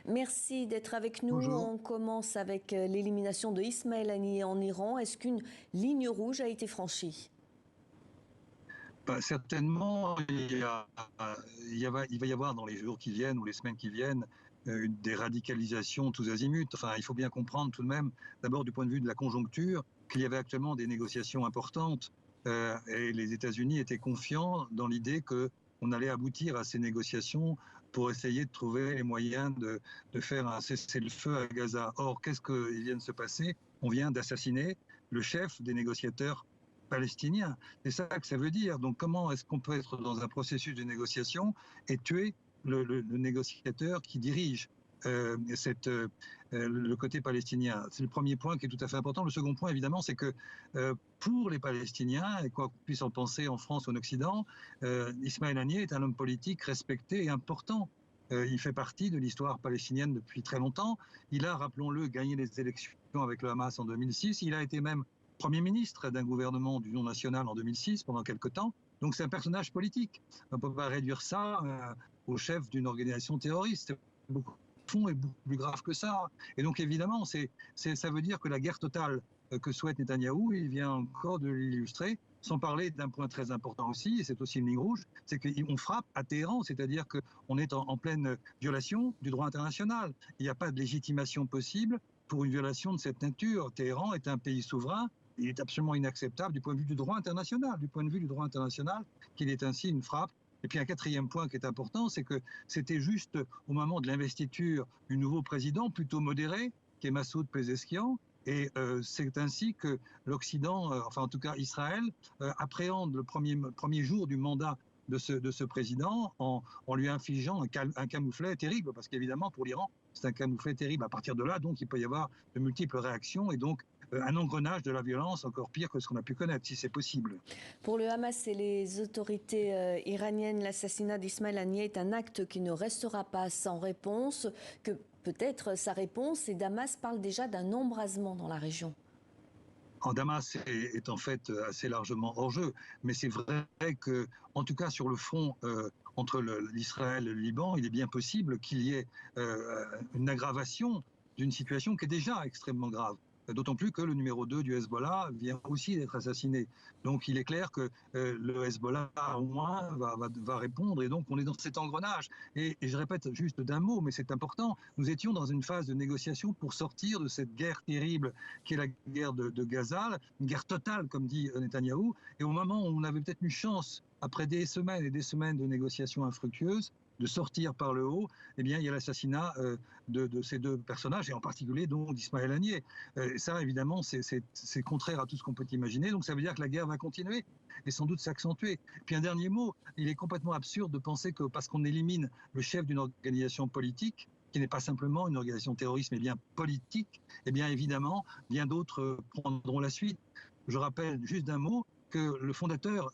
Merci d'être avec nous. Bonjour. On commence avec l'élimination de Ismaël Haniyeh en Iran. Est-ce qu'une ligne rouge a été franchie? Certainement, il va y avoir dans les jours qui viennent ou les semaines qui viennent des radicalisations tous azimuts. Enfin, il faut bien comprendre tout de même, d'abord du point de vue de la conjoncture, qu'il y avait actuellement des négociations importantes et les États-Unis étaient confiants dans l'idée qu'on allait aboutir à ces négociations pour essayer de trouver les moyens de faire un cessez-le-feu à Gaza. Or, qu'est-ce qui vient de se passer? On vient d'assassiner le chef des négociateurs palestiniens. C'est ça que ça veut dire. Donc comment est-ce qu'on peut être dans un processus de négociation et tuer le négociateur qui dirige le côté palestinien? C'est le premier point qui est tout à fait important. Le second point, évidemment, c'est que pour les Palestiniens, et quoi qu'on puisse en penser en France ou en Occident, Ismaël Haniyeh est un homme politique respecté et important. Il fait partie de l'histoire palestinienne depuis très longtemps. Il a, rappelons-le, gagné les élections avec le Hamas en 2006. Il a été même Premier ministre d'un gouvernement d'union nationale en 2006 pendant quelque temps. Donc c'est un personnage politique. On ne peut pas réduire ça au chef d'une organisation terroriste. C'est beaucoup plus fond et beaucoup plus grave que ça. Et donc évidemment, ça veut dire que la guerre totale que souhaite Netanyahou, il vient encore de l'illustrer, sans parler d'un point très important aussi, et c'est aussi une ligne rouge, c'est qu'on frappe à Téhéran, c'est-à-dire qu'on est en pleine violation du droit international. Il n'y a pas de légitimation possible pour une violation de cette nature. Téhéran est un pays souverain. Il est absolument inacceptable du point de vue du droit international, qu'il est ainsi une frappe. Et puis un quatrième point qui est important, c'est que c'était juste au moment de l'investiture du nouveau président, plutôt modéré, qui est Massoud Pezeshkian. Et c'est ainsi que l'Occident, enfin en tout cas Israël, appréhende le premier jour du mandat de ce président en lui infligeant un camouflet terrible, parce qu'évidemment pour l'Iran, c'est un camouflet terrible. À partir de là, donc, il peut y avoir de multiples réactions et donc un engrenage de la violence encore pire que ce qu'on a pu connaître, si c'est possible. Pour le Hamas et les autorités iraniennes, l'assassinat d'Ismaël Haniyeh est un acte qui ne restera pas sans réponse, que peut-être sa réponse, et Damas parle déjà d'un embrasement dans la région. Damas est en fait assez largement hors jeu, mais c'est vrai que, en tout cas sur le front entre l'Israël et le Liban, il est bien possible qu'il y ait une aggravation d'une situation qui est déjà extrêmement grave. D'autant plus que le numéro 2 du Hezbollah vient aussi d'être assassiné. Donc il est clair que le Hezbollah au moins va répondre, et donc on est dans cet engrenage. Et je répète juste d'un mot, mais c'est important, nous étions dans une phase de négociation pour sortir de cette guerre terrible qui est la guerre de Gaza, une guerre totale comme dit Netanyahou, et au moment où on avait peut-être une chance, après des semaines et des semaines de négociations infructueuses, de sortir par le haut, eh bien, il y a l'assassinat de ces deux personnages, et en particulier donc d'Ismaël Haniyeh. Ça, évidemment, c'est contraire à tout ce qu'on peut imaginer. Donc ça veut dire que la guerre va continuer et sans doute s'accentuer. Puis un dernier mot, il est complètement absurde de penser que parce qu'on élimine le chef d'une organisation politique, qui n'est pas simplement une organisation terroriste, mais bien politique, eh bien évidemment, bien d'autres prendront la suite. Je rappelle juste d'un mot que le fondateur,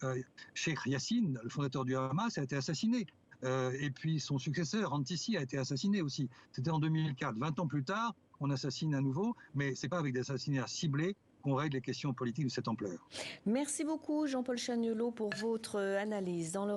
Sheikh Yassine, le fondateur du Hamas, a été assassiné. Et puis son successeur, Antissi, a été assassiné aussi. C'était en 2004. 20 ans plus tard, on assassine à nouveau, mais ce n'est pas avec des assassinats ciblés qu'on règle les questions politiques de cette ampleur. Merci beaucoup Jean-Paul Chagnollaud pour votre analyse. Dans le